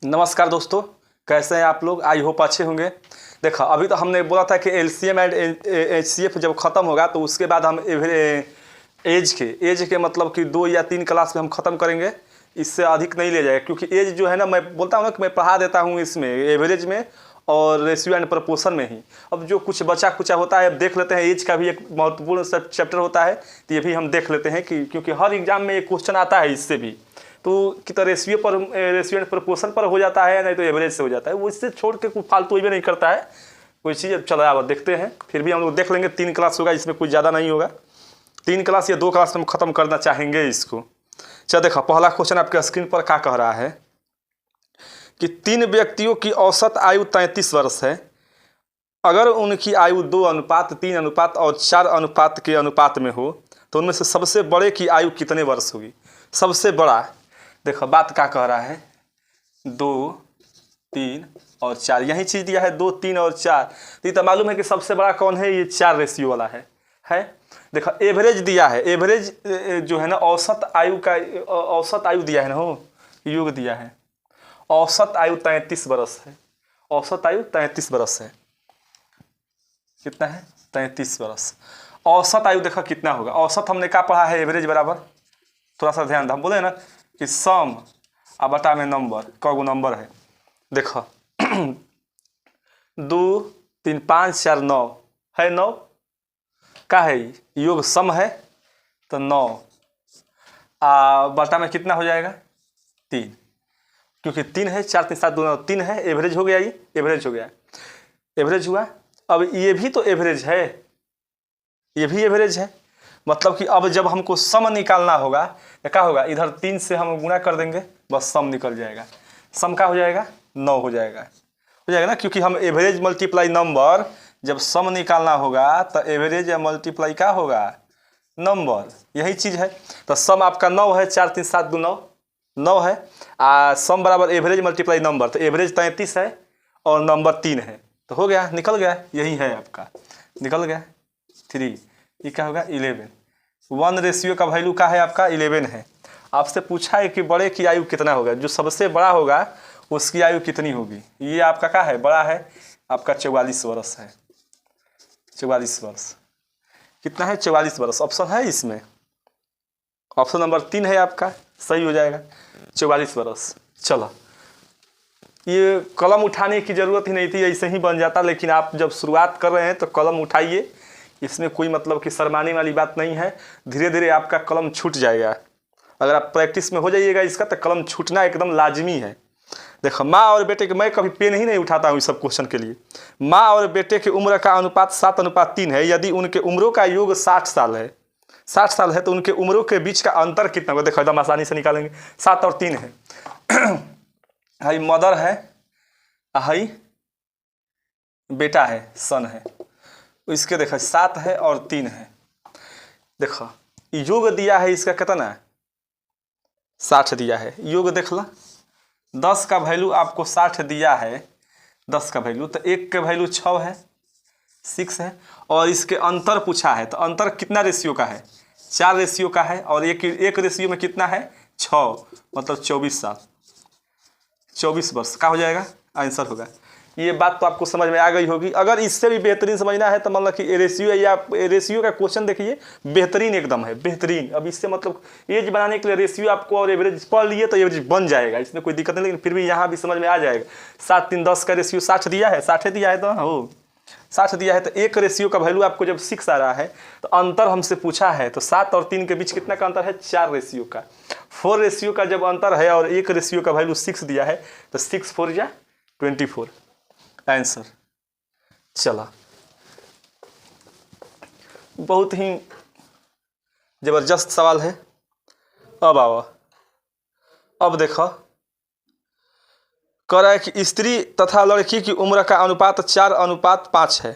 नमस्कार दोस्तों, कैसे हैं आप लोग। आई होप अच्छे होंगे। देखो, अभी तो हमने बोला था कि एलसीएम एंड एचसीएफ जब ख़त्म होगा तो उसके बाद हम एज के मतलब कि 2 या 3 क्लास में हम ख़त्म करेंगे। इससे अधिक नहीं ले जाएगा, क्योंकि एज जो है ना, मैं बोलता हूँ ना कि मैं पढ़ा देता हूँ इसमें एवरेज में और रेशियो एंड प्रपोर्शन में ही। अब जो कुछ बचा कुचा होता है, अब देख लेते हैं। एज का भी एक महत्वपूर्ण चैप्टर होता है, तो ये भी हम देख लेते हैं कि क्योंकि हर एग्जाम में एक क्वेश्चन आता है इससे भी। तो कि तो रेशियो एंड प्रपोर्शन पर हो जाता है, नहीं तो एवरेज से हो जाता है। वो इससे छोड़ के कोई फालतू ही नहीं करता है कोई चीज़। चलो अब देखते हैं, फिर भी हम लोग देख लेंगे। 3 क्लास होगा, इसमें कुछ ज़्यादा नहीं होगा। 3 क्लास या 2 क्लास में हम ख़त्म करना चाहेंगे इसको। चलो देखो, पहला क्वेश्चन आपके स्क्रीन पर क्या कह रहा है कि 3 व्यक्तियों की औसत आयु 33 वर्ष है। अगर उनकी आयु 2:3, 3:4 के अनुपात में हो तो उनमें से सबसे बड़े की आयु कितने वर्ष होगी। सबसे बड़ा, देखो बात क्या कह रहा है, 2, 3 और 4, यही चीज़ दिया है 2, 3 और 4। तो ये तो मालूम है कि सबसे बड़ा कौन है, ये 4 रेशियो वाला है। देखो एवरेज दिया है, एवरेज जो है ना, औसत आयु दिया है ना, हो योग दिया है। औसत आयु 33 वर्ष है। औसत आयु 33 वर्ष है। कितना है, 33 वर्ष। औसत आयु देखो कितना होगा। औसत हमने क्या पढ़ा है, एवरेज बराबर, थोड़ा सा ध्यान दो, हम बोले ना कि सम आ बटा में नंबर, कगो नंबर है। देखो 2, 3, 5, 4, 9 है। 9 का है, योग सम है तो 9 बटा में कितना हो जाएगा, 3, क्योंकि 3 है। 4, 3, 7, 2, 9, 3 है। एवरेज हो गया, ये एवरेज हो गया, एवरेज हुआ। अब ये भी तो एवरेज है, ये भी एवरेज है। मतलब कि अब जब हमको सम निकालना होगा तो क्या होगा, इधर 3 से हम गुणा कर देंगे, बस सम निकल जाएगा। सम का हो जाएगा 9 हो जाएगा ना, क्योंकि हम एवरेज मल्टीप्लाई नंबर, जब सम निकालना होगा तो एवरेज या मल्टीप्लाई क्या होगा, नंबर, यही चीज़ है। तो सम आपका 9 है, 4, 3, 7, 2, 9, 9 है। सम बराबर एवरेज मल्टीप्लाई नंबर, तो एवरेज 33 है और नंबर 3 है, तो हो गया, निकल गया, यही है आपका, निकल गया 3। ये क्या होगा, 11। 1 रेशियो का वैल्यू का है आपका 11 है। आपसे पूछा है कि बड़े की आयु कितना होगा, जो सबसे बड़ा होगा उसकी आयु कितनी होगी। ये आपका क्या है, बड़ा है आपका 44 वर्ष है। 44 वर्ष कितना है, 44 वर्ष। ऑप्शन है इसमें, ऑप्शन नंबर 3 है आपका, सही हो जाएगा 44 वर्ष। चलो, ये कलम उठाने की ज़रूरत ही नहीं थी, ऐसे ही बन जाता। लेकिन आप जब शुरुआत कर रहे हैं तो कलम उठाइए, इसमें कोई मतलब कि शर्माने वाली बात नहीं है। धीरे धीरे आपका कलम छूट जाएगा। अगर आप प्रैक्टिस में हो जाइएगा इसका, तो कलम छूटना एकदम लाजमी है। देखो, माँ और बेटे के, मैं कभी पेन ही नहीं उठाता हूँ इस सब क्वेश्चन के लिए। माँ और बेटे की उम्र का अनुपात 7:3 है। यदि उनके उम्रों का योग 60 साल है, 60 साल है, तो उनके उम्रों के बीच का अंतर कितना होगा। देखो एकदम आसानी से निकालेंगे। 7 और 3 है। हाई मदर है, हाई बेटा है, सन है। इसके देखो 7 है और 3 है। देखो योग दिया है इसका कितना, 60 दिया है। योग देख ला, 10 का वैल्यू आपको 60 दिया है, 10 का वैल्यू, तो 1 का वैल्यू 6 है, 6 है। और इसके अंतर पूछा है, तो अंतर कितना रेशियो का है, 4 रेशियो का है। और एक रेशियो में कितना है, 6, मतलब 24 साल, 24 वर्ष का हो जाएगा, आंसर होगा। ये बात तो आपको समझ में आ गई होगी। अगर इससे भी बेहतरीन समझना है तो मतलब कि रेशियो का क्वेश्चन देखिए, बेहतरीन एकदम है, बेहतरीन। अब इससे मतलब एज बनाने के लिए रेशियो आपको और एवरेज पढ़ लिए तो एवरेज बन जाएगा, इसमें कोई दिक्कत नहीं। लेकिन फिर भी यहाँ भी समझ में आ जाएगा। 7, 3, 10 का रेशियो 60 दिया है, 60 दिया है, तो हो 60 दिया है। तो एक रेशियो का वैल्यू आपको जब 6 आ रहा है, तो अंतर हमसे पूछा है, तो 7 और 3 के बीच कितना का अंतर है, 4 रेशियो का। 4 रेशियो का जब अंतर है और एक रेशियो का वैल्यू 6 दिया है, तो 6 4 या 24 आंसर। चला, बहुत ही जबरदस्त सवाल है। अब आओ, अब देखो, कह रहा है कि स्त्री तथा लड़की की उम्र का अनुपात 4:5 है।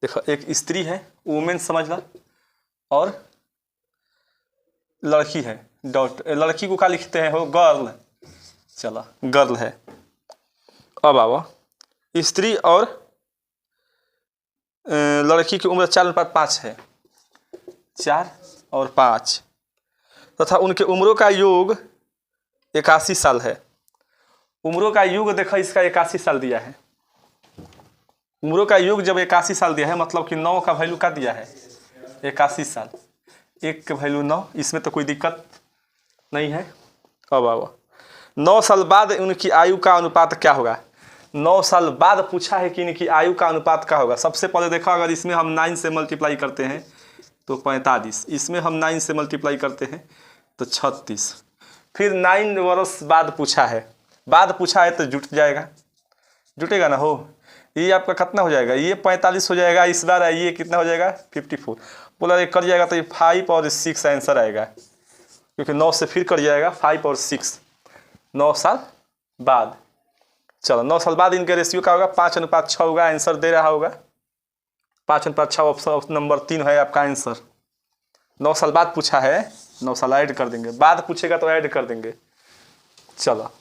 देखो, एक स्त्री है, वुमेन समझ लो, और लड़की है, लड़की को क्या लिखते हैं, हो गर्ल। चलो, गर्ल है। अब आओ, स्त्री और लड़की की उम्र 4:5 है, 4 और 5, तथा उनके उम्रों का योग 81 साल है। उम्रों का युग देखो, इसका 81 साल दिया है। उम्रों का युग जब 81 साल दिया है मतलब कि 9 का वैल्यू का दिया है 81 साल, 1 का वैल्यू 9, इसमें तो कोई दिक्कत नहीं है। अब आओ 9 साल बाद उनकी आयु का अनुपात क्या होगा। 9 साल बाद पूछा है कि इनकी आयु का अनुपात क्या होगा। सबसे पहले देखो, अगर इसमें हम 9 से मल्टीप्लाई करते हैं तो 45, इसमें हम 9 से मल्टीप्लाई करते हैं तो 36, फिर 9 वर्ष बाद पूछा है, तो जुट जाएगा, जुटेगा ना हो। ये आपका कितना हो जाएगा, ये 45 हो जाएगा इस बार, ये कितना हो जाएगा 54, बोला ये कर जाएगा तो ये 5 और 6 आंसर आएगा, क्योंकि 9 से फिर कर जाएगा 5 और 6, 9 साल बाद। चलो 9 साल बाद इनके रेशियो क्या होगा, 5:6 होगा, आंसर दे रहा होगा 5:6, ऑप्शन नंबर 3 है आपका आंसर। 9 साल बाद पूछा है, 9 साल ऐड कर देंगे, बाद पूछेगा तो ऐड कर देंगे। चलो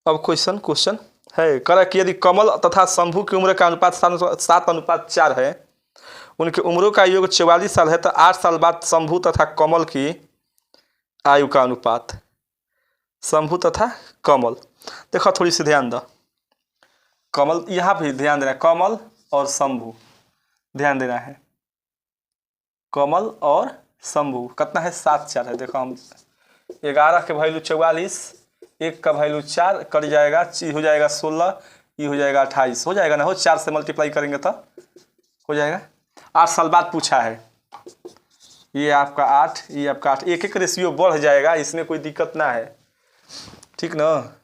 अब क्वेश्चन है, करा कि यदि कमल तथा शंभू की उम्र का अनुपात 7:4 है, उनकी उम्रों का योग 44 साल है, तो 8 साल बाद शंभू तथा कमल की आयु का अनुपात। शंभू तथा कमल, देखो थोड़ी सी ध्यान दो, कमल यहाँ भी ध्यान देना है, कमल और शंभू ध्यान देना है। कमल और शंभू कितना है 7:4 है। देखो हम 11 के वैल्यू 44, 1 का वैल्यू 4 कट जाएगा, हो जाएगा 16, ये हो जाएगा 28, हो जाएगा ना हो, 4 से मल्टीप्लाई करेंगे तो हो जाएगा। 8 साल बाद पूछा है, ये आपका 8, ये आपका 8, एक रेशियो बढ़ जाएगा, इसमें कोई दिक्कत ना है, ठीक ना,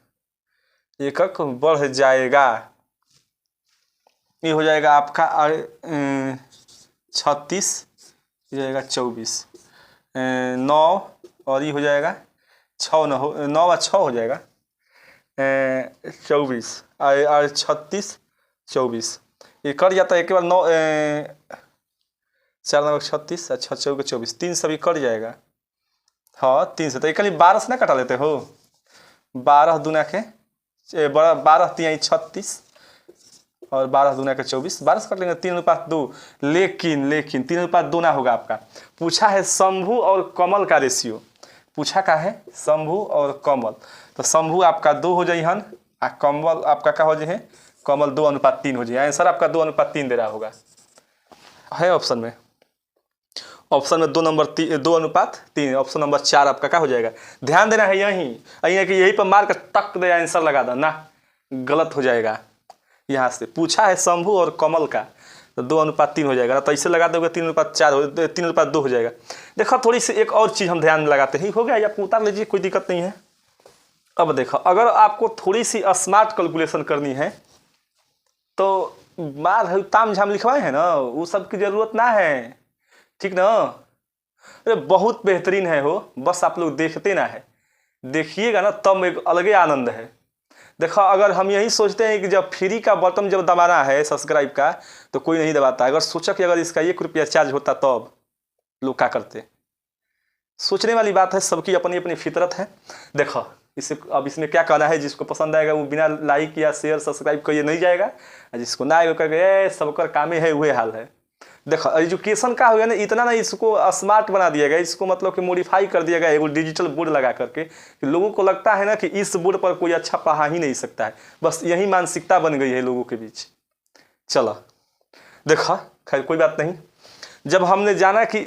एक बढ़ जाएगा। ये हो जाएगा आपका 36, हो जाएगा 24, 9 और ये हो जाएगा 6, 9 और 6 हो जाएगा 24 और 36 24, ये कट जाता है एक बार 9 4 9 36 अच्छा 24 3 सभी कट जाएगा। हाँ 3 से तो एक 12 से ना कटा लेते हो, 12 दूना के 12 3 36 और 12 दूना के 24, 12 से कट लेंगे 3:2, लेकिन 3:2 ना होगा आपका। पूछा है शंभू और कमल का रेशियो, पूछा का है शंभू और कमल, तो शंभू आपका 2 हो जाए हन, कमल आपका क्या हो जाए, कमल 2:3 हो जाए। आंसर आपका 2:3 दे रहा होगा, है ऑप्शन में 2:3, ऑप्शन नंबर 4 आपका क्या हो जाएगा। ध्यान देना है यहीं कि यही पर मार कर टक दे आंसर लगा दो ना, गलत हो जाएगा। यहाँ से पूछा है शंभू और कमल का, तो 2:3 हो जाएगा, तो ऐसे लगा दोगे 3:4 3:2 हो जाएगा। देखो थोड़ी सी एक और चीज़ हम ध्यान लगाते हैं, हो गया या उतार लीजिए, कोई दिक्कत नहीं है। अब देखो अगर आपको थोड़ी सी स्मार्ट कैलकुलेशन करनी है तो मार ताम झाम लिखवाए हैं ना, वो सब की जरूरत ना है, ठीक ना। अरे बहुत बेहतरीन है हो, बस आप लोग देखते ना है, देखिएगा ना तब एक अलग ही आनंद है। देखो अगर हम यही सोचते हैं कि जब फ्री का बटन जब दबाना है सब्सक्राइब का, तो कोई नहीं दबाता। अगर सोचा कि अगर इसका 1 रुपया चार्ज होता तब लोग क्या करते, सोचने वाली बात है, सबकी अपनी अपनी फितरत है। देखो अब इसमें क्या कहना है, जिसको पसंद आएगा वो बिना लाइक या शेयर सब्सक्राइब किए नहीं जाएगा, जिसको ना आएगा कहेगा सबका काम है वही हाल है। देखो एजुकेशन का हो गया ना, इतना ना इसको स्मार्ट बना दिया गया, इसको मतलब कि मॉडिफाई कर दिया गया एक डिजिटल बोर्ड लगा करके, कि लोगों को लगता है ना कि इस बोर्ड पर कोई अच्छा पढ़ा ही नहीं सकता है, बस यही मानसिकता बन गई है लोगों के बीच। चलो देखो खैर कोई बात नहीं, जब हमने जाना कि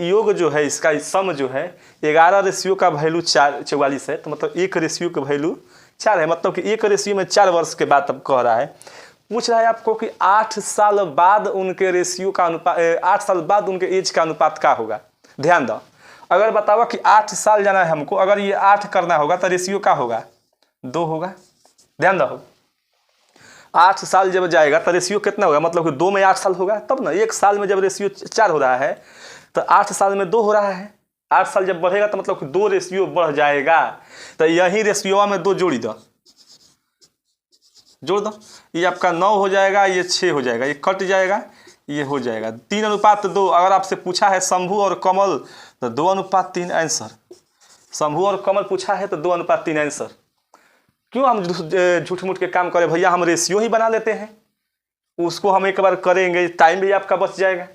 योग जो है इसका सम जो है 11 रेशियो का वैल्यू 44 है, तो मतलब 1 रेशियो का वैल्यू 4 है, मतलब कि 1 रेशियो में 4 वर्ष के बाद तब कह रहा है। पूछ रहा है आपको कि 8 साल बाद उनके रेशियो का अनुपात, 8 साल बाद उनके एज का अनुपात क्या होगा। ध्यान दो, अगर बताओ कि 8 साल जाना है हमको, अगर ये 8 करना होगा तो रेशियो क्या होगा 2 होगा। ध्यान दो 8 साल जब जाएगा तो रेशियो कितना होगा, मतलब कि 2 में 8 साल होगा तब ना। 1 साल में जब रेशियो 4 हो रहा है तो 8 साल में 2 हो रहा है, 8 साल जब बढ़ेगा तो मतलब कि 2 रेशियो बढ़ जाएगा, तो यही रेशियो में 2 जोड़ दो, ये आपका 9 हो जाएगा, ये 6 हो जाएगा, ये कट जाएगा, ये हो जाएगा 3:2। अगर आपसे पूछा है शंभू और कमल तो 2:3 आंसर। शंभू और कमल पूछा है तो 2:3 आंसर। क्यों हम झूठ मूठ के काम करें भैया, हम रेशियो ही बना लेते हैं, उसको हम एक बार करेंगे, टाइम भी आपका बच जाएगा,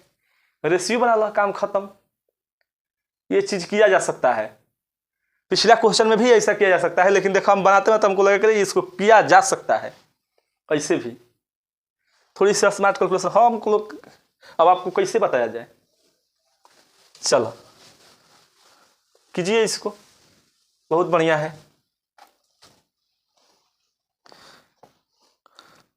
रेशियो बना लो, काम खत्म। ये चीज किया जा सकता है। पिछला क्वेश्चन में भी ऐसा किया जा सकता है, लेकिन देखो हम बनाते हैं तो हमको लगा कि इसको किया जा सकता है ऐसे भी। थोड़ी सी स्मार्ट कैलकुलेशन हम लोग, अब आपको कैसे बताया जाए, चलो कीजिए इसको, बहुत बढ़िया है।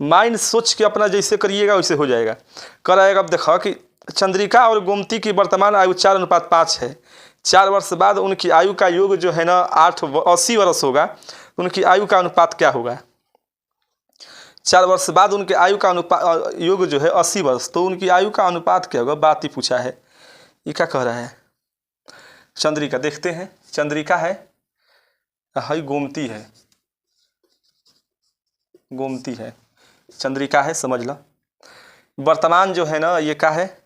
माइंड सोच के अपना जैसे करिएगा वैसे हो जाएगा। कराएगा। अब देखो कि चंद्रिका और गोमती की वर्तमान आयु 4:5 है। 4 वर्ष बाद उनकी आयु का योग जो है ना 80 वर्ष होगा, तो उनकी आयु का अनुपात क्या होगा? 4 वर्ष बाद उनके आयु का अनुपात योग जो है 80 वर्ष, तो उनकी आयु का अनुपात क्या होगा? बात ही पूछा है। ये क्या कह रहा है? चंद्रिका देखते हैं, चंद्रिका है, हाई गोमती है, गोमती है, चंद्रिका है, समझ लो। वर्तमान जो है ना ये क्या है?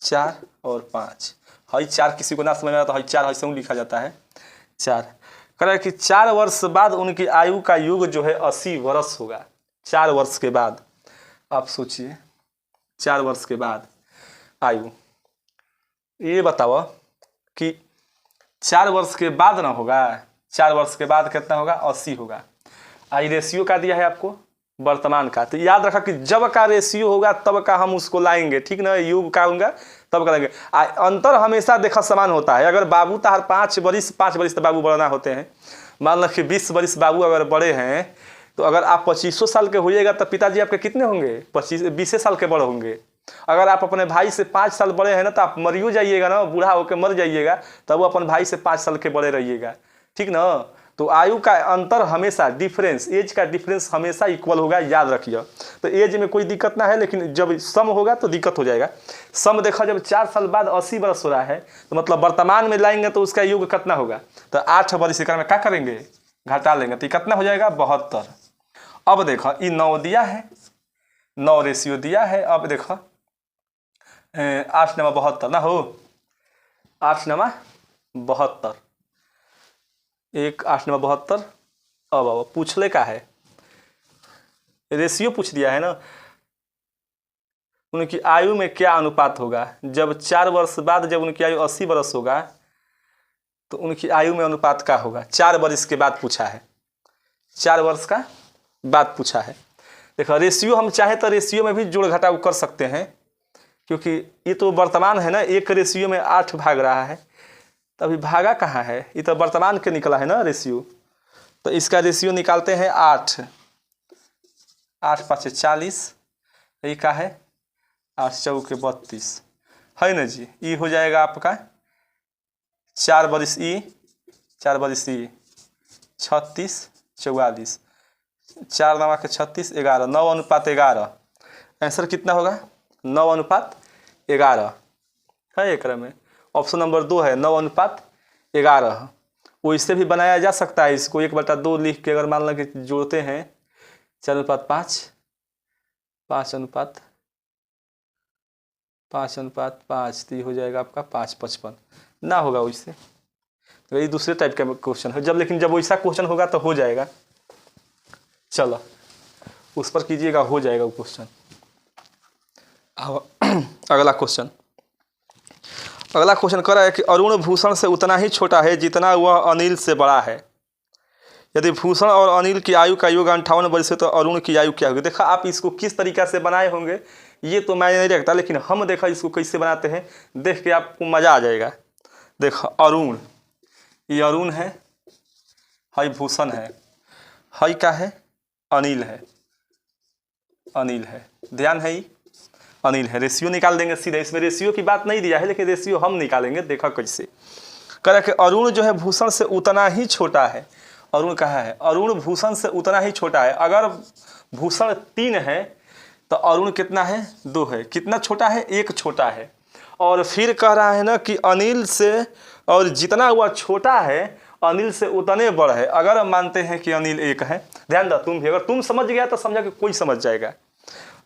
4 और 5। हाई 4 किसी को ना समझ में आता तो हाई 4 ऐसे लिखा जाता है 4। कह रहा है कि 4 वर्ष बाद उनकी आयु का योग जो है 80 वर्ष होगा। 4 वर्ष के बाद आप सोचिए, 4 वर्ष के बाद आयु, ये बताओ कि 4 वर्ष के बाद ना होगा, 4 वर्ष के बाद कितना होगा? 80 होगा। आई रेशियो का दिया है आपको वर्तमान का, तो याद रखा कि जब का रेशियो होगा तब का हम उसको लाएंगे, ठीक ना? योग का होगा तब का लाएंगे। अंतर हमेशा देखा समान होता है। अगर बाबू तार 5 वर्ष तो बाबू बढ़ना होते हैं, मान लो कि 20 वर्ष बाबू अगर बड़े हैं, तो अगर आप 25 साल के होइएगा तो पिताजी आपके कितने होंगे? 20 साल के बड़े होंगे। अगर आप अपने भाई से 5 साल बड़े हैं ना, तो आप मरियो जाइएगा ना, बूढ़ा होकर मर जाइएगा, तब वो अपन भाई से 5 साल के बड़े रहिएगा, ठीक ना? तो आयु का अंतर हमेशा, डिफरेंस, एज का डिफरेंस हमेशा इक्वल होगा, याद रखिए। तो एज में कोई दिक्कत ना है, लेकिन जब सम होगा तो दिक्कत हो जाएगा। सम देखा, जब 4 साल बाद 80 वर्ष हो रहा है, तो मतलब वर्तमान में लाएंगे तो उसका योग कितना होगा? तो 8 वर्ष में क्या करेंगे? घटा लेंगे, तो कितना हो जाएगा? 72। अब देखो ये 9 दिया है, 9 रेशियो दिया है। अब देखो 8 9 72 ना हो, 8 9 72, 1 8 9 72। अब पूछ ले का है, रेशियो पूछ दिया है ना। उनकी आयु में क्या अनुपात होगा? जब 4 वर्ष बाद जब उनकी आयु 80 वर्ष होगा, तो उनकी आयु में अनुपात क्या होगा? 4 वर्ष के बाद पूछा है, 4 वर्ष का बाद पूछा है। देखो रेशियो हम चाहे तो रेशियो में भी जोड़ घटाव कर सकते हैं, क्योंकि ये तो वर्तमान है ना, एक रेशियो में 8 भाग रहा है, तभी भागा कहाँ है? ये तो वर्तमान के निकला है ना रेशियो, तो इसका रेशियो निकालते हैं 8 8 5 40, ये का है 8 4 32 है ना जी। ये हो जाएगा आपका 4 वर्ष ई 4 वर्ष ई 36 44, 4 9 के 36 11, 9:11। आंसर कितना होगा? 9:11 है एक में। ऑप्शन नंबर 2 है 9:11। वो इससे भी बनाया जा सकता है, इसको 1/2 लिख के अगर मान लो कि जोड़ते हैं 4:5, 5:5 तो ये हो जाएगा आपका 5:55 ना होगा वैसे। तो ये दूसरे टाइप का क्वेश्चन है, लेकिन जब वैसा क्वेश्चन होगा तो हो जाएगा। चलो उस पर कीजिएगा, हो जाएगा वो क्वेश्चन। अगला क्वेश्चन कर रहा है कि अरुण भूषण से उतना ही छोटा है जितना वह अनिल से बड़ा है। यदि भूषण और अनिल की आयु का योग 58 वर्ष है, तो अरुण की आयु क्या होगी? देखा आप इसको किस तरीका से बनाए होंगे ये तो मैं नहीं रखता, लेकिन हम देखा इसको कैसे बनाते हैं, देख के आपको मजा आ जाएगा। देखो अरुण, ये अरुण है, हाई भूषण है, हाई का है अनिल है, अनिल है, ध्यान है ये अनिल है। रेशियो निकाल देंगे सीधे, इसमें रेशियो की बात नहीं दिया है, लेकिन रेशियो हम निकालेंगे। देखा कैसे कह कि अरुण जो है भूषण से उतना ही छोटा है। अरुण कहा है, अरुण भूषण से उतना ही छोटा है। अगर भूषण 3 है तो अरुण कितना है? 2 है। कितना छोटा है? 1 छोटा है। और फिर कह रहा है ना कि अनिल से, और जितना वह छोटा है अनिल से उतने बड़ है। अगर हम मानते हैं कि अनिल 1 है, ध्यान दो तुम भी, अगर तुम समझ गया तो समझा कि कोई समझ जाएगा।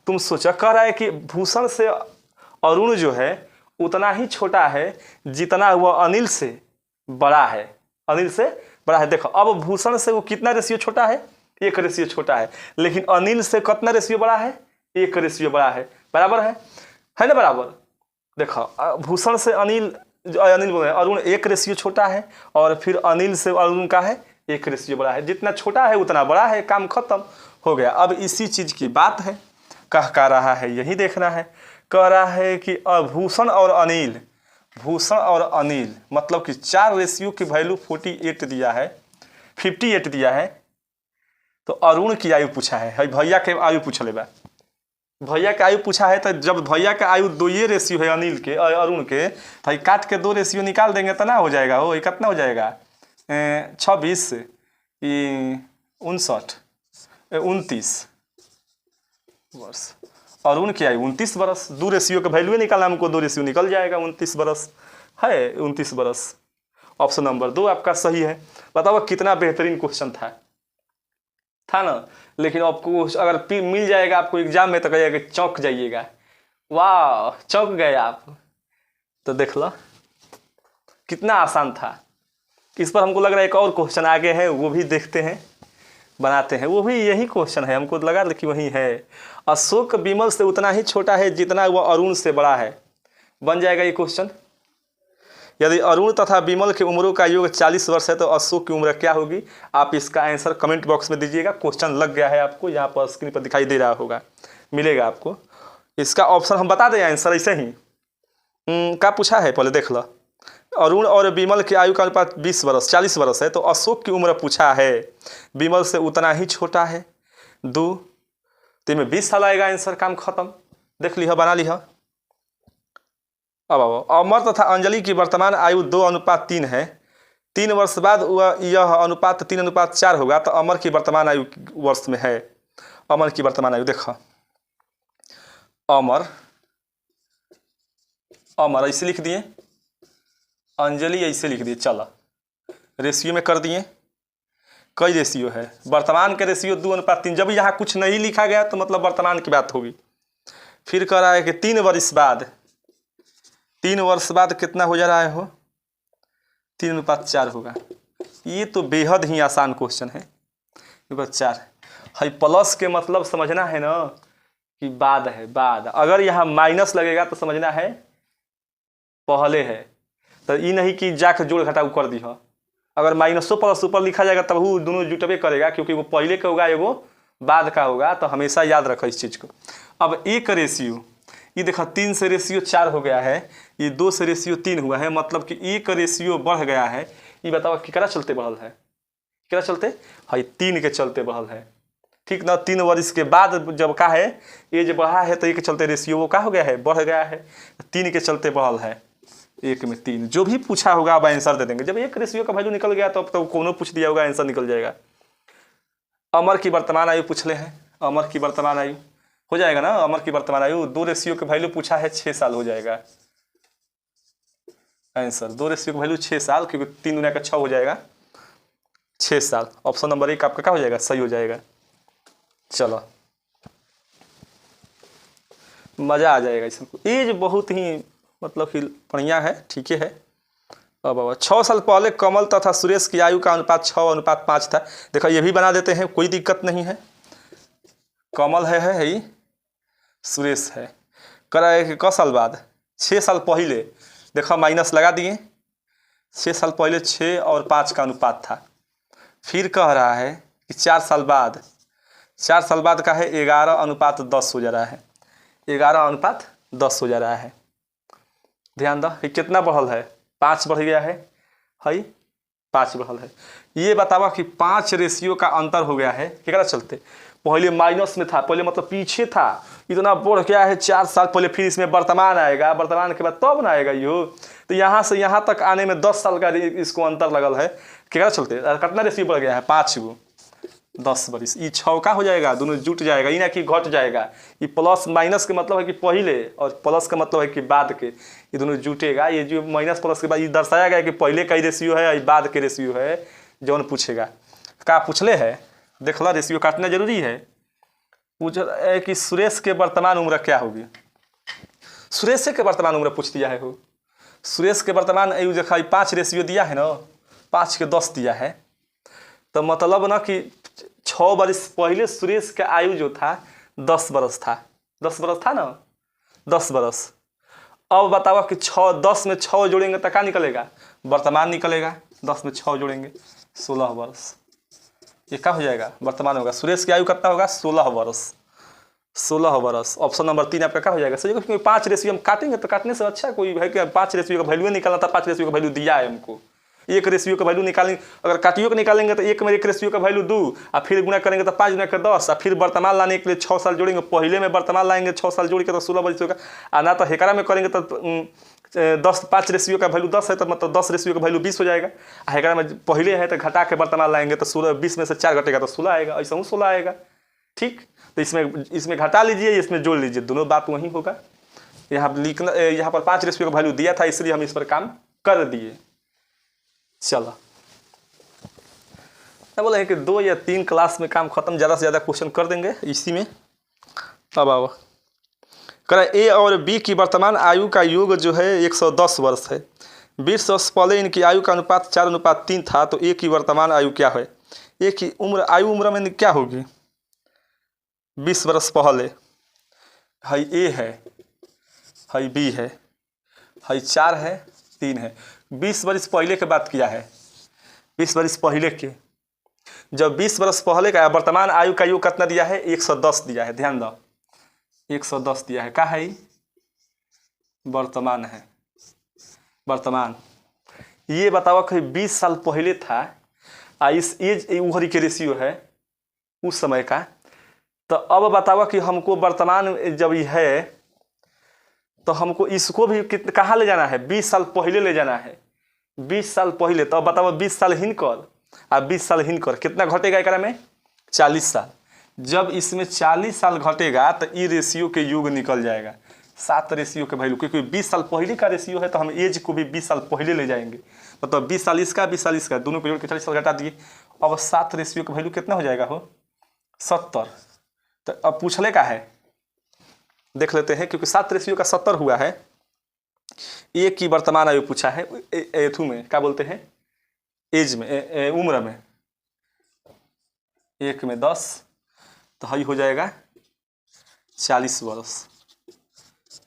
तुम सोचा, कह रहा है कि भूषण से अरुण जो है उतना ही छोटा है जितना वह अनिल से बड़ा है, अनिल से बड़ा है। देखो अब भूषण से वो कितना रेशियो छोटा है? 1 रेशियो छोटा है, लेकिन अनिल से कितना रेशियो बड़ा है? 1 रेशियो बड़ा है। बराबर है ना? बराबर। देखो भूषण से अनिल जो अनिल बोल रहे हैं, अरुण 1 रेशियो छोटा है और फिर अनिल से अरुण का है 1 रेशियो बड़ा है। जितना छोटा है उतना बड़ा है, काम खत्म हो गया। अब इसी चीज़ की बात है, कह रहा है यही देखना है। कह रहा है कि भूषण और अनिल, भूषण और अनिल मतलब कि 4 रेशियो की वैल्यू 48 दिया है, 58 दिया है। तो अरुण की आयु पूछा है, भैया के आयु पूछ ले बा, भैया के आयु पूछा है। तो जब भैया का आयु 2 ये रेशियो है अनिल के अरुण के, तो काट के 2 रेशियो निकाल देंगे तो ना हो जाएगा। वो कितना हो जाएगा 26 59 29 वर्ष। अरुण की आयु 29 बरस। 2 रेशियो का वैल्यू निकालना हमको, 2 रेशियो निकल जाएगा, 29 बरस है, 29 बरस। ऑप्शन नंबर 2 आपका सही है। बताओ कितना बेहतरीन क्वेश्चन था ना। लेकिन आपको अगर मिल जाएगा आपको एग्जाम में तो कहिएगा चौंक जाइएगा, वाह चौंक गए आप। तो देख लो कितना आसान था। इस पर हमको लग रहा है एक और क्वेश्चन आगे है, वो भी देखते हैं, बनाते हैं। वो भी यही क्वेश्चन है, हमको लगा कि वही है। अशोक विमल से उतना ही छोटा है जितना वह अरुण से बड़ा है। बन जाएगा ये क्वेश्चन। यदि अरुण तथा विमल की उम्रों का योग 40 वर्ष है तो अशोक की उम्र क्या होगी? आप इसका आंसर कमेंट बॉक्स में दीजिएगा। क्वेश्चन लग गया है आपको, यहाँ पर स्क्रीन पर दिखाई दे रहा होगा, मिलेगा आपको। इसका ऑप्शन हम बता दें आंसर ऐसे ही। क्या पूछा है पहले देख लो। अरुण और विमल की आयु का अनुपात 20 वर्ष 40 वर्ष है, तो अशोक की उम्र पूछा है, विमल से उतना ही छोटा है 2, तो में 20 साल आएगा आंसर, काम खत्म। देख लिया, बना लिया। अब अमर तथा अंजलि की वर्तमान आयु 2:3 है। 3 वर्ष बाद यह अनुपात 3:4 होगा, तो अमर की वर्तमान आयु वर्ष में है। अमर की वर्तमान आयु देखो, अमर अमर ऐसे लिख दिए, अंजलि ऐसे लिख दिए। चलो रेशियो में कर दिए। कई रेशियो है? वर्तमान के रेशियो 2:3। जब यहाँ कुछ नहीं लिखा गया तो मतलब वर्तमान की बात होगी। फिर कह रहा है कि 3 वर्ष बाद, 3 वर्ष बाद कितना हो जा रहा है? हो 3:4 होगा। ये तो बेहद ही आसान क्वेश्चन है। 4 है, प्लस के मतलब समझना है ना कि बाद है, बाद। अगर यहाँ माइनस लगेगा तो समझना है पहले है। तो ये नहीं कि जाके जोड़ घटाव कर दी। अगर माइनसो प्लस ऊपर लिखा जाएगा तब वो दोनों जुटबे करेगा, क्योंकि वो पहले का होगा, एगो बाद का होगा। तो हमेशा याद रखो इस चीज़ को। अब 1 रेशियो, ये देखो 3 से रेशियो 4 हो गया है, ये 2 से रेशियो 3 हुआ है, मतलब कि 1 रेशियो बढ़ गया है। ये बताओ कि क्या चलते बढ़ल है? क्या चलते है? 3 के चलते बढ़ल है, ठीक ना। 3 वर्ष के बाद जब का है एज बढ़ा है, तो 1 के चलते रेशियो वो का हो गया है, बढ़ गया है। 3 के चलते बढ़ल है, 1 में 3। जो भी पूछा होगा अब आंसर दे देंगे। जब 1 रेशियो का वैल्यू निकल गया तो अब तो कोनो पूछ दिया होगा, आंसर निकल जाएगा। अमर की वर्तमान आयु पूछ ले है, अमर की वर्तमान आयु हो जाएगा ना। अमर की वर्तमान आयु 2 रेशियो के वैल्यू पूछा है, 6 साल हो जाएगा आंसर। 2 रेशियो का वैल्यू 6 साल, क्योंकि 3 दुनिया का 6 हो जाएगा, 6 साल। ऑप्शन नंबर 1 आपका क्या हो जाएगा? सही हो जाएगा। चलो मजा आ जाएगा इसमें। एज बहुत ही मतलब कि बढ़िया है, ठीक है। अब 6 साल पहले कमल तथा सुरेश की आयु का अनुपात 6:5 था। देखो ये भी बना देते हैं, कोई दिक्कत नहीं है। कमल है ही, सुरेश है। करा कि क साल बाद? 6 साल पहले। देखो माइनस लगा दिए, 6 साल पहले 6 और 5 का अनुपात था। फिर कह रहा है कि 4 साल बाद, 4 साल बाद का है 11:10 हो जा रहा है, 11:10 हो जा रहा है। ध्यान दो, कितना बढ़ल है? 5 बढ़ गया है, 5 बढ़ल है। ये बतावा कि 5 रेशियो का अंतर हो गया है, क्या चलते? पहले माइनस में था, पहले मतलब पीछे था, इतना बढ़ गया है 4 साल पहले। फिर इसमें वर्तमान आएगा, वर्तमान के बाद तब ना आएगा यो। तो यहाँ से यहाँ तक आने में 10 साल का इसको अंतर लगल है। क्या चलते? कितना रेशियो बढ़ गया है? 5 गो, 10 वर्ष। ये 6 का हो जाएगा, दोनों जुट जाएगा, ये ना कि घट जाएगा। ये प्लस माइनस के मतलब है कि पहले, और प्लस का मतलब है कि बाद के, ये दोनों जुटेगा। ये जो माइनस प्लस के बाद ये दर्शाया गया कि पहले का रेशियो है और बाद के रेशियो है, जौन पूछेगा। क्या पूछले है? देख लो, रेशियो काटना जरूरी है। पूछ है कि सुरेश के वर्तमान उम्र क्या होगी? सुरेश के वर्तमान उम्र पूछ दिया है हो। सुरेश के वर्तमान आयु देखा 5 रेशियो दिया है ना, 5 के 10 दिया है। तो मतलब ना कि 6 वर्ष पहले सुरेश का आयु जो था 10 वर्ष था, 10 वर्ष था ना, 10 वर्ष। अब बताओ कि 10 में 6 जोड़ेंगे तो क्या निकलेगा, वर्तमान निकलेगा। 10 में 6 जोड़ेंगे 16 वर्ष, ये क्या हो जाएगा, वर्तमान होगा। सुरेश की आयु कितना होगा, 16 वर्ष। 16 वर्ष, ऑप्शन नंबर 3 आपका क्या हो जाएगा, सही। क्योंकि 5 रेशियो हम काटेंगे तो काटने से अच्छा कोई है कि 5 रेशियो का वैल्यू निकालना था, 5 रेशियो का वैल्यू दिया है हमको, 1 रेशियो का वैल्यू निकालेंगे। अगर काटियो का निकालेंगे तो 1 में 1 रेशियो का वैल्यू 2 और फिर गुना करेंगे तो 5 गुना कर 10 और फिर वर्तमान लाने के लिए 6 साल जोड़ेंगे। पहले में वर्तमान लाएंगे 6 साल जोड़ के तो 16 वर्ष होगा। और ना तो हेकरा में करेंगे तो 5 रेशियो का वैल्यू 10 है तो मतलब 10 रेशियो का वैल्यू 20 हो जाएगा। हेकरा में पहले है तो घटा के वर्तमान लाएंगे तो 16, 20 में से 4 घटेगा तो 16 आएगा, ऐसा 16 आएगा। ठीक, तो इसमें घटा लीजिए, इसमें जोड़ लीजिए, दोनों बात वही होगा। यहाँ लिखना, यहाँ पर 5 रेशियो का वैल्यू दिया था इसलिए हम इस पर काम कर दिए। चलो, मैं बोला है कि 2 या 3 क्लास में काम खत्म, ज़्यादा से ज़्यादा क्वेश्चन कर देंगे इसी में। अब आओ करें, ए और बी की वर्तमान आयु का योग जो है 110 वर्ष है। 20 वर्ष पहले इनकी आयु का अनुपात 4:3 था, तो ए की वर्तमान आयु क्या है। ए की उम्र में क्या होगी, 20 वर्ष पहले। हाई ए है, हाई बी है, हाई 4 है, 3 है। 20 वर्ष पहले के बात किया है, 20 वर्ष पहले के। जब 20 वर्ष पहले का वर्तमान आयु का योग कितना दिया है, 110 दिया है, ध्यान दो 110 दिया है। क्या है, वर्तमान है, वर्तमान। ये बताओ कि 20 साल पहले था, इस एज उहरी के रेशियो है उस समय का। तो अब बताओ कि हमको वर्तमान जब ये है तो हमको इसको भी कहाँ ले जाना है, 20 साल पहले ले जाना है, 20 साल पहले। तो अब बताओ 20 साल हिनकर और 20 साल हिनकर कितना घटेगा एकरा में, 40 साल। जब इसमें 40 साल घटेगा तो ई रेशियो के योग निकल जाएगा, 7 रेशियो के वैल्यू, क्योंकि 20 साल पहले का रेशियो है तो हम एज को भी 20 साल पहले ले जाएंगे। मतलब 20 साल इसका, 20 साल इसका, दोनों को जोड़ के 40 साल घटा दिए। अब 7 रेशियो का वैल्यू कितना हो जाएगा, हो 70। तो अब पूछले का है, देख लेते हैं, क्योंकि 7 रेशियो का 70 हुआ है। ए की वर्तमान आयु पूछा है, एथू में क्या बोलते हैं, एज में, उम्र में। 1 में 10 तो हई हो जाएगा 40 वर्ष।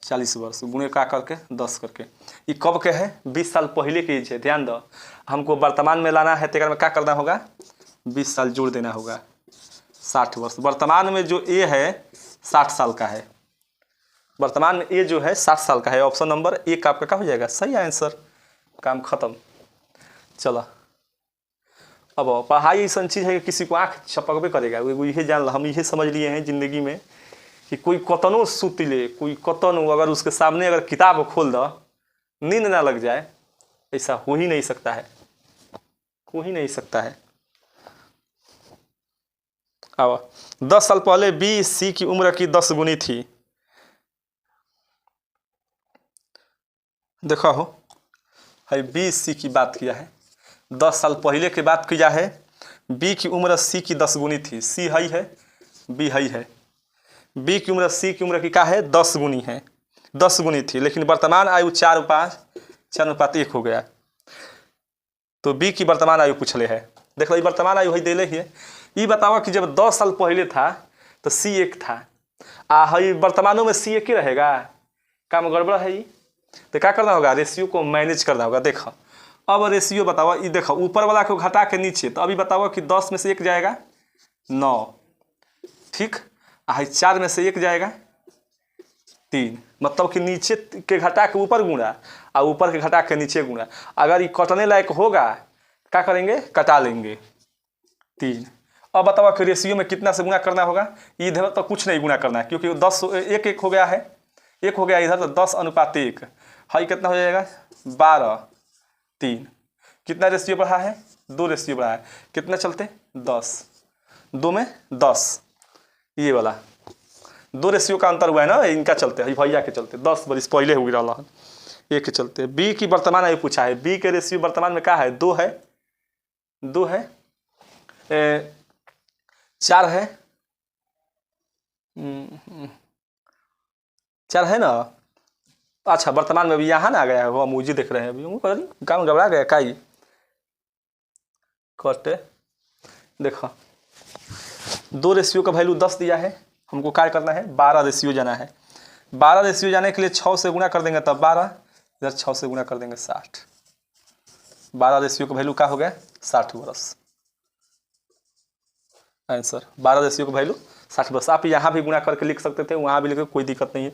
40 वर्ष गुणे का करके 10 करके। ये कब के है, 20 साल पहले के एज है। ध्यान दो, हमको वर्तमान में लाना है तो में क्या करना होगा, 20 साल जोड़ देना होगा, 60 वर्ष। वर्तमान में जो ए है 60 साल का है, वर्तमान में ए जो है 60 साल का है। ऑप्शन नंबर 1 आपका क्या हो जाएगा, सही आंसर, काम खत्म। चलो, अब पढ़ाई ऐसा चीज़ है कि किसी को आँख छपकबे करेगा, वो ये जान, हम ये समझ लिए हैं ज़िंदगी में कि कोई कतनो सूत ले, कोई कतनो, अगर उसके सामने अगर किताब खोल दो नींद ना लग जाए, ऐसा हो ही नहीं सकता है, हो ही नहीं सकता है। अब 10 साल पहले बी सी की उम्र की 10 गुनी थी। देखो हो, है बी सी की बात किया है, 10 साल पहले की बात किया है। बी की उम्र सी की 10 गुनी थी। सी हई है, बी हई है। बी की उम्र सी की उम्र की क्या है, 10 गुनी है, 10 गुनी थी। लेकिन वर्तमान आयु 4:1 हो गया। तो बी की वर्तमान आयु पूछले है। देख लो, वर्तमान आयु है दिले ही है। ये बताओ कि जब 10 साल पहले था तो सी 1 था, हई वर्तमानों में सी 1 रहेगा, काम गड़बड़ है। ये तो क्या करना होगा, रेशियो को मैनेज करना होगा। देखो अब रेशियो बताओ, ये देखो ऊपर वाला को घटा के नीचे, तो अभी बताओ कि 10 में से 1 जाएगा 9, ठीक, 4 में से 1 जाएगा 3, मतलब कि नीचे के घटा के ऊपर गुणा और ऊपर के घटा के नीचे गुणा। अगर ये कटने लायक होगा क्या करेंगे, कटा लेंगे 3। अब बताओ कि रेशियो में कितना से गुणा करना होगा, इधर तो कुछ नहीं गुणा करना है, क्योंकि 10 1 हो गया है, 1 हो गया इधर, तो 10:1। हाई कितना हो जाएगा, 12:3। कितना रेशियो बढ़ा है, 2 रेशियो बढ़ा है। कितना चलते, 10, 2 में 10, ये वाला 2 रेशियो का अंतर हुआ है ना, इनका चलते है, भैया के चलते 10 वर्ष पहले हो गया है, ये के चलते। बी की वर्तमान आयु पूछा है, बी के रेशियो वर्तमान में क्या है, 2 है, 2 है, 4 है, 4 है ना। अच्छा, वर्तमान में भी यहाँ ना आ गया है, वो मुझे देख रहे हैं अभी, काम घबरा गया का ही कटे। देखो 2 रेशियो का वैल्यू 10 दिया है, हमको क्या करना है, 12 रेशियो जाना है। 12 रेशियो जाने के लिए 6 से गुणा कर देंगे तब 12, इधर 6 से गुणा कर देंगे 60। 12 रेशियो का वैल्यू क्या हो गया 60 बरस। आंसर 12 रेशियो का वैल्यू 60 बरस। आप यहाँ भी गुणा करके लिख सकते थे, वहाँ भी लिखे, कोई दिक्कत नहीं है।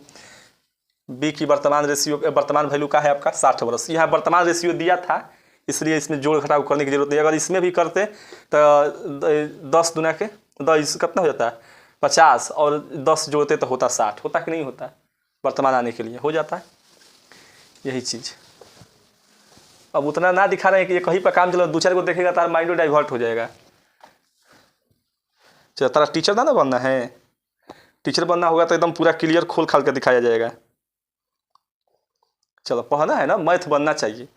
बी की वर्तमान रेशियो, वर्तमान वैल्यू का है आपका 60 बरस। यहाँ वर्तमान रेशियो दिया था इसलिए इसमें जोड़ घटाव करने की जरूरत नहीं। अगर इसमें भी करते तो 10 दुना के 10 कितना हो जाता है 50 और 10 जोड़ते तो होता 60, होता कि नहीं होता, वर्तमान आने के लिए हो जाता है यही चीज़। अब उतना ना दिखा रहे हैं कि ये कहीं पर काम चलो, दूसरे को देखेगा तार माइंड डाइवर्ट हो जाएगा। चलो तारा टीचर ना बनना है, टीचर बनना होगा तो एकदम पूरा क्लियर खोल खाल कर दिखाया जाएगा। चलो पढ़ना है ना, मैथ बनना चाहिए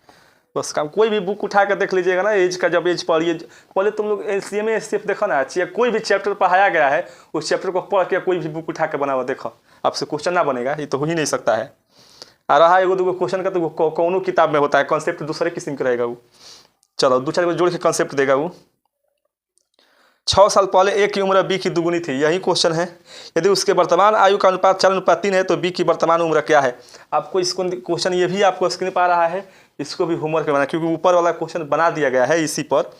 बस काम। कोई भी बुक उठा कर देख लीजिएगा ना, एज का जब एज पढ़िए, पहले तुम लोग LCM SCF देखो ना, कोई भी चैप्टर पढ़ाया गया है उस चैप्टर को पढ़ के कोई भी बुक उठा के बना हुआ देखो, आपसे क्वेश्चन ना बनेगा, ये तो हो ही नहीं सकता है। आ रहा है एगो दूगो क्वेश्चन का तो कौनों किताब में होता है, कॉन्सेप्ट दूसरे किस्म का रहेगा वो। चलो दो चार को जोड़ के कॉन्सेप्ट देगा वो। 6 साल पहले A की उम्र B की दुगुनी थी, यही क्वेश्चन है। यदि उसके वर्तमान आयु का अनुपात 4:3 है तो B की वर्तमान उम्र क्या है। आपको इसको क्वेश्चन ये भी आपको स्क्रीन पर आ रहा है, इसको भी होमवर्क में बना, क्योंकि ऊपर वाला क्वेश्चन बना दिया गया है इसी पर।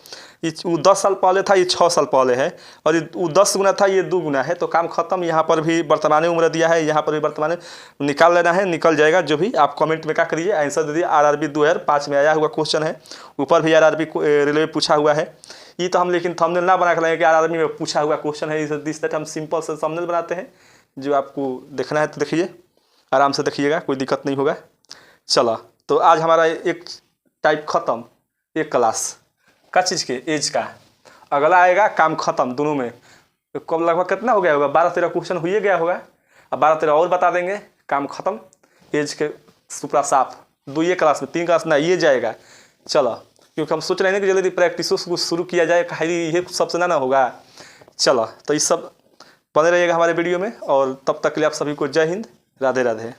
वो 10 साल पहले था, ये 6 साल पहले है, और वो 10 गुना था, ये 2 गुना है, तो काम खत्म। यहाँ पर भी वर्तमान उम्र दिया है, यहाँ पर भी वर्तमान निकाल लेना है, निकल जाएगा। जो भी आप कमेंट में क्या करिए, आंसर दे दिए। RRB 2005 में आया हुआ क्वेश्चन है, ऊपर भी RRB रेलवे पूछा हुआ है। ये तो हम लेकिन थंबनेल ना बना कर लाएंगे कि RRB में पूछा हुआ क्वेश्चन है, दिस दैट हम सिंपल से थंबनेल बनाते हैं। जो आपको देखना है तो देखिए, आराम से देखिएगा, कोई दिक्कत नहीं होगा। चलो तो आज हमारा एक टाइप खत्म, एक क्लास का चीज़ के एज का। अगला आएगा काम खत्म दोनों में। तो कब लगभग कितना हो गया होगा, 12-13 क्वेश्चन हो गया होगा। अब 12-13 और बता देंगे, काम खत्म एज के सुपरा साफ। 2 क्लास में 3 क्लास ना ये जाएगा। चलो क्योंकि हम सोच रहे हैं कि जल्दी प्रैक्टिस को शुरू किया जाए, खाली ये सबसे ना होगा। चलो तो इस सब बने रहिएगा हमारे वीडियो में, और तब तक के लिए आप सभी को जय हिंद, राधे राधे।